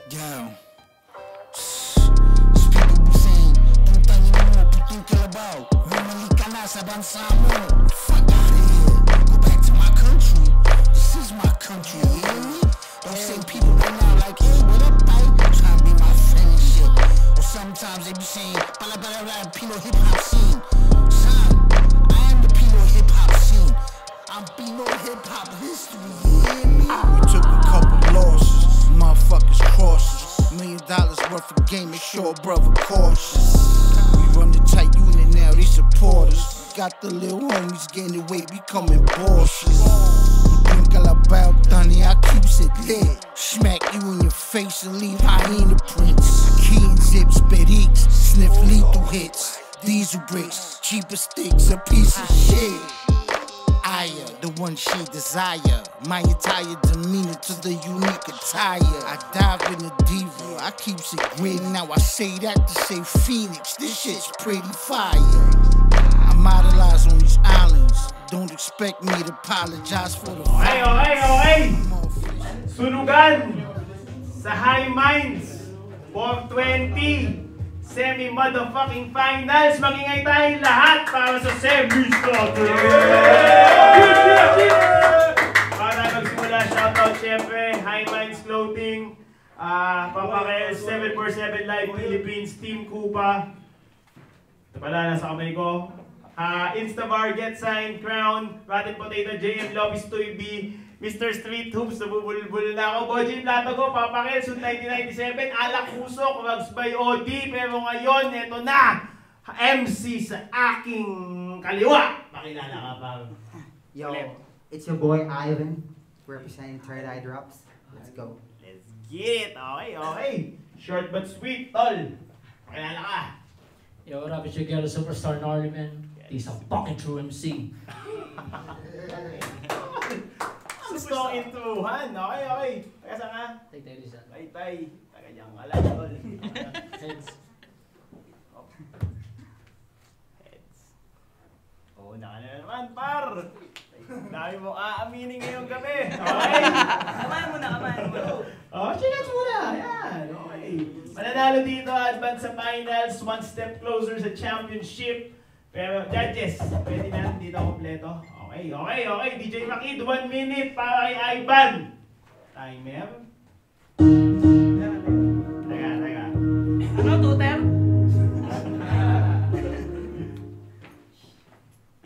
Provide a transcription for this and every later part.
Yo. These people be saying, "Tutang ina mo, putong kalabaw. Bumalik ka na sa bansa mo." Fuck out of here. Go back to my country. This is my country, you hear me? Don't say people right now like, "Hey, what up, mate?" Trying to be my friend and shit. Or sometimes they be saying, "Bala bala bala, Pino hip hop scene." Son, I am the Pino hip hop scene. I'm Pino hip hop history, you hear me? We took a couple losses, motherfuckers crosses. $1 million worth of game, make sure brother cautious. We run the tight unit now, they support us. Got the little homies gaining weight, we coming bosses. Think about Donnie, I keeps it lit. Smack you in your face and leave hyena prints. Key and zips, Bedix, sniff lethal hits. Diesel bricks, cheaper sticks, a piece of shit. Aya, the one she desire. My entire demeanor to the unique attire. I dive in the diva, I keeps it grid. Now I say that to say Phoenix, this shit's pretty fire. I'm idolized on these islands. Don't expect me to apologize for the Okay. Sunugan sa High Minds 420 semi-motherfucking finals. Magingay tayong lahat para sa semi-starter. Para magsimula, shoutout syempre, High Minds Clothing, Papakels, 747 Live Philippines, Team Kupa. Ito pala, nasa kamay ko. Instabar, Get Sign, Crown, Rotten Potato, JM Lobbies, Toy B, Mr. Street Hoops, nabubulbul na ako, Boji Platago, Papakels, 1997, Alak Puso, Rugs by OD, pero ngayon, eto na, MC sa aking kaliwa. Pakilala ka pa. Yo, it's your boy Ivan, representing Third Eye Drops. Let's go. Let's get it. Okay. Short but sweet, tol. Pakilala ka. Yo, what up? It's your girl, Superstar Gnarly, man. He's a fucking true MC. Gusto kong intuhan. Okay. Taga saan ka? Tay-tay, Rizal. Tay. Taga dyan ka lang, tol. Heads. Heads. Oo, naka na naman, par. Dami mo aaminin ngayong gabi. Okay? Kamayan mo na. Oh, chinas muna. Ayan. Okay. Mananalo dito, advance sa finals, one step closer sa championship. Pero judges, pwede natin dito kompleto. Okay. DJ Makid, 1 minute para kay Ivan. Timer. Taga. Ano, tuter?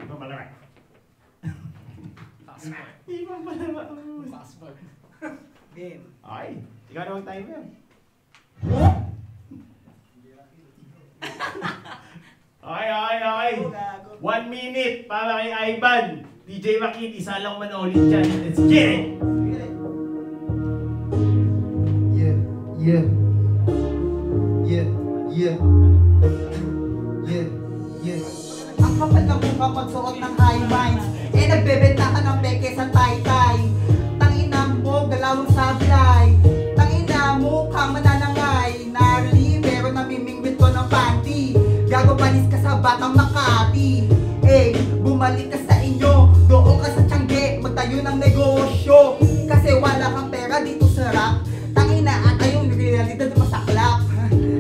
Iba malaki. Passport. Iba malaki. Passport. Game. Okay. Ikaw na mag-timer. Okay. 1 minute para kay Ivan. DJ Makid, isa lang man ulit dyan. Let's get it! Ang kapal ng mukha pagsuot ng High Minds, nagbebenta ka ng peke sa taytay. Tangina mo, galawang sablay. Tangina mo, kang mananangay. Gnarly, pero namimingwit ko ng panty. Gago panis ka sa Batang Makati. Bumalik ka sa inyo, doon ka sa Tiangge, magtayo ng negosyo. Kasi wala kang pera dito sa rap. Tangina, at ayong realidad masaklap.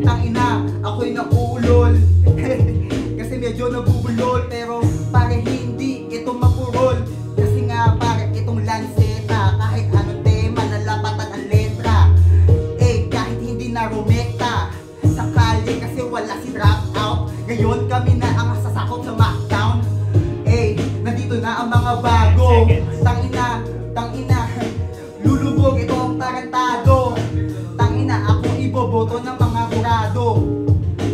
Tangina, ako'y nakulol. Kasi medyo nabubulol, pero pare hindi ito mapurol. Kasi nga pare itong lanseta, kahit anong tema nalapatan ang letra. Kahit hindi na rumekta sa kalye kasi wala si drop out. Ngayon kami na ang sasakot sa MacDown. Nandito na ang mga bago. Tangina, lulubog ito ang tarantado. Tangina, ako iboboto ng mga burado.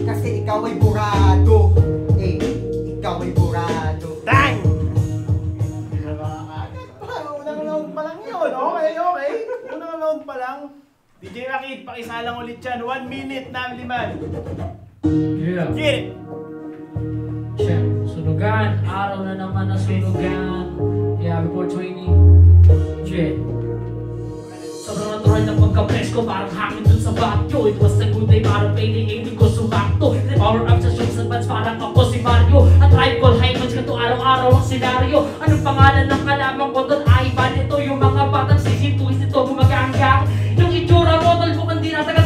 Kasi ikaw ay burado. Ikaw ay burado. Dang! Unang round pa lang yun. Okay. Unang round pa lang. DJ Makid, pakisalang ulit yan. 1 minute na liman. Yeah. Get it! Chef, sunugan. Araw na naman na sunugan. Yeah, before 20. Shit. Sobrang natural ng pagka-presko, parang hangin dun sa batyo. It was a good day, parang payday, hindi ko sumakto. Power up sa shows and bands, parang ako si Mario. At tribe call high match ka to araw-araw ang senaryo. Anong pangalan ng kalaman ko doon? Ivan, ito yung mga batang sisituis, ito gumaganggang. Yung itsura mo, tol, mukhang di natagal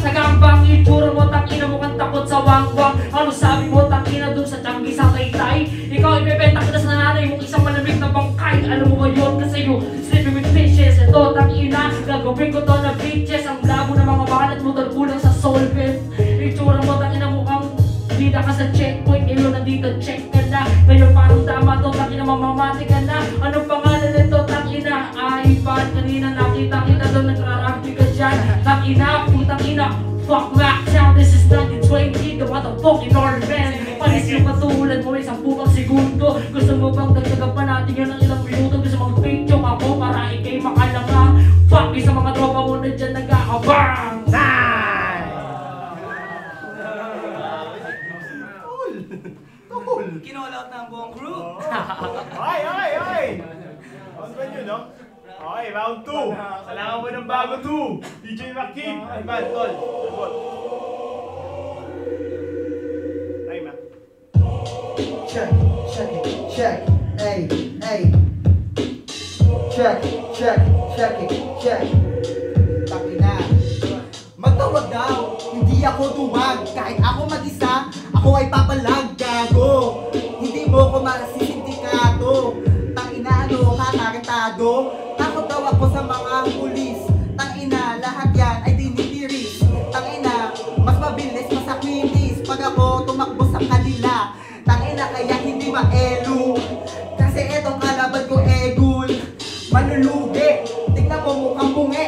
to, tangina. Gagawin ko to na bitches. Ang labo ng mga balat mo, kulang sa solvent. Itsura mo, tangina mukhang bida ka sa checkpoint. Ngayon nandito, check ka na. Ngayon parang tama to, tangina mamamati ka na. Anong pangalan nito, tangina? iPad, kanina nakita kita doon, nagrarapti ka dyan. Tangina, putang ina. Fuck rap sound, this is 1920. The motherfucking hard man. Panis yung katulad mo, isang bukang segundo. Gusto mo bang dagdagan pa natin yun ng ilang minuto? Gusto mong video ako para ikay makalamang. Fuck you sa mga tropa mo na dyan nag-aabang. Kinall out ng buong crew. Okay. Round 1 yun, no? Okay, round 2. Kailangan mo ng bago 2. DJ Makib. Ay, bad, tol. Good. Time, ah. Check, hey. Check. Taki na. Magtawag daw, hindi ako duwag. Kahit ako mag-isa, ako ay papalag, gago. Hindi mo ko masisindikato. Tangina, ano ka, tarantado? Takot daw ako sa mga pulis. Tangina, lahat yan ay tinitiris. Tangina, mas mabilis, mas akwinis. Pag ako tumakbo sa kanila, tangina, kaya hindi maelu. Kasi etong kalaban ko egul. Manulugi, tignan mo mukhang bungi.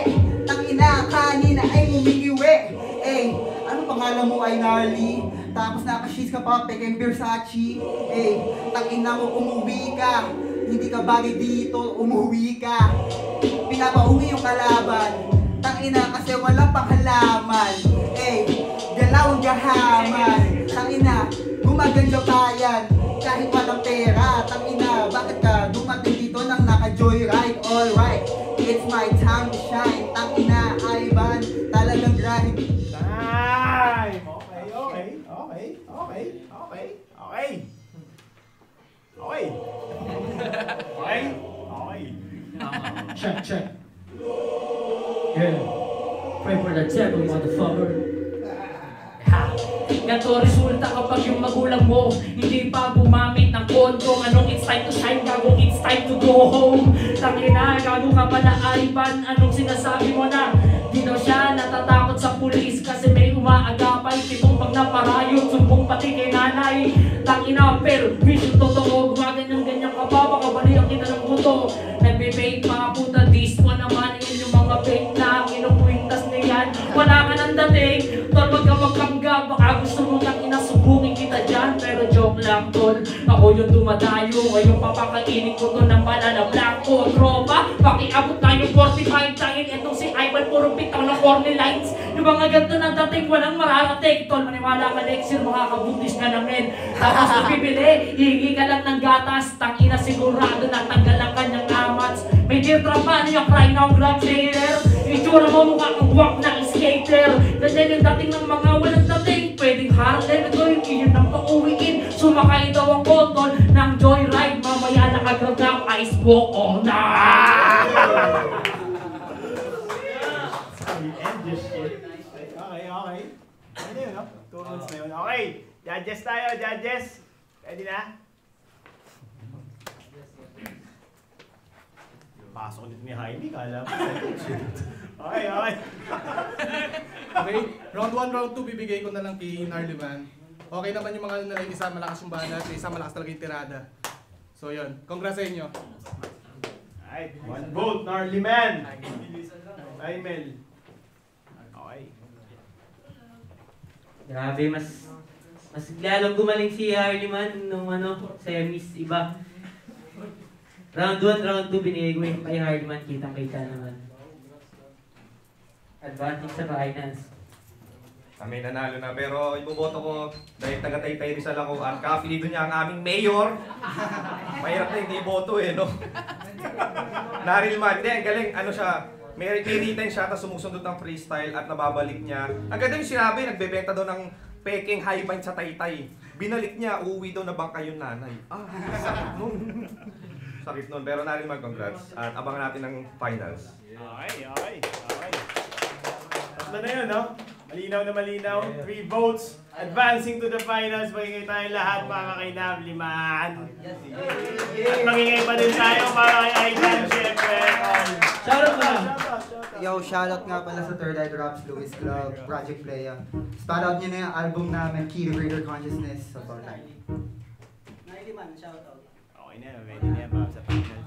Tangina, kanina ay umiiwi. Ano pangalan mo ay Narly? Tapos nakashis ka pa, peking Versace. Tangina mo, umuwi ka. Hindi ka bagay dito, umuwi ka. Pinapauwi yung kalaban. Tangina kasi walang panghalaman. Galawang gahaman. Tangina, gumaganda kayan. Kahit walang pera. Tangina, bakit ka dumating dito nang naka-joyride? Alright, it's my time to shine. Tangina, Ivan, talagang grind. Time! Okay. Check. Yeah. Pray for the devil, motherfucker. Ha! Ganto resulta kapag yung magulang mo hindi pa gumamit ng kondom. Anong it's time to shine, gago, it's time to go home. Tangina, gago ka pala, Ivan. Anong sinasabi mo na? Di daw siya natatakot sa pulis kasi may umaagapay. Pitong pag naparayot, sumbong pati kay nanay. Tangina, pero mission totoo. Gumaganyan-ganyan ka ba? Baka balikan kita ng buto. Nagbe-bake mga puta, this one naman. Yan yung mga bake na kinukwintas na yan. Wala ka ng dating, tol, wag ka magkangga. Baka gusto mo tangina, subungin kita dyan. Pero joke lang, tol. Ako yung dumadayo. Ngayon papakainin ko to ng banana blanco. Tropa, pakiabot tayo 45 tayo. Itong si Ivan, puro bitaw ng corny lines. Yung mga ganito na dating, walang mararating. Tol, maniwala ka, Lexir, makakabuntis ka namin. Tapos napipili, hihingi ka lang ng gatas. Tangina, sigurado na tanggal ang kanyang amats. May dear trapa, ano yung cry ng grab sailor? Itsura mo mukha kang guwak ng skater. Ganyan yung dating ng mga walang dating. Pwedeng Harlem, ito yung iyon ng pauwiin. Sumakay daw ang botol ng joyride. Mamaya nakagrab ng ice walk all night. Okay. Ano yun, no? 2 months na yun. Okay, judges tayo, judges. Ready na? Pasok ulit ni Jaime, kala mo. Okay. Okay, round 1, round 2, bibigay ko na lang kay Narliman. Okay naman yung mga na isa malakas yung banat, isa malakas talaga yung tirada. So yun, congrats sa inyo. Alright, 1 vote, Narliman. Aimel. Okay. Grabe, mas lalong gumaling si Harliman nung semis, iba. Round 1, round 2, binigay ko yung kay Harliman, kitang-kita naman. Advantage sa finance. Kami nanalo na, pero iboboto ko dahil taga-Taytay Rizal ako at ka-affiliado niya ang aming mayor. Mahirap na hindi boto no? Narilman, hindi, galing, siya, may written siya, tapos sumusundot ng freestyle at nababalik niya. Ang ganda yung sinabi, nagbebenta daw ng peking high bind sa Taytay. Binalik niya, uuwi daw na bangka yung nanay. Sakit nun. Sakit nun, pero Narilman, congrats. At abangan natin ng finals. Okay. Tatlo na yun, no? Malinaw na malinaw. 3 votes. Advancing to the finals, magiging tayo lahat para kay Navliman. At magiging pa din tayo para kay Aidan, syempre. Shoutout mo lang. Yo, shoutout nga pala sa Third Eye Drops, Louis Club, Project Playa. Shoutout nyo na yung album namin, Key to Greater Consciousness. So, Nailiman, shoutout. Okay na, ready na yan para sa final.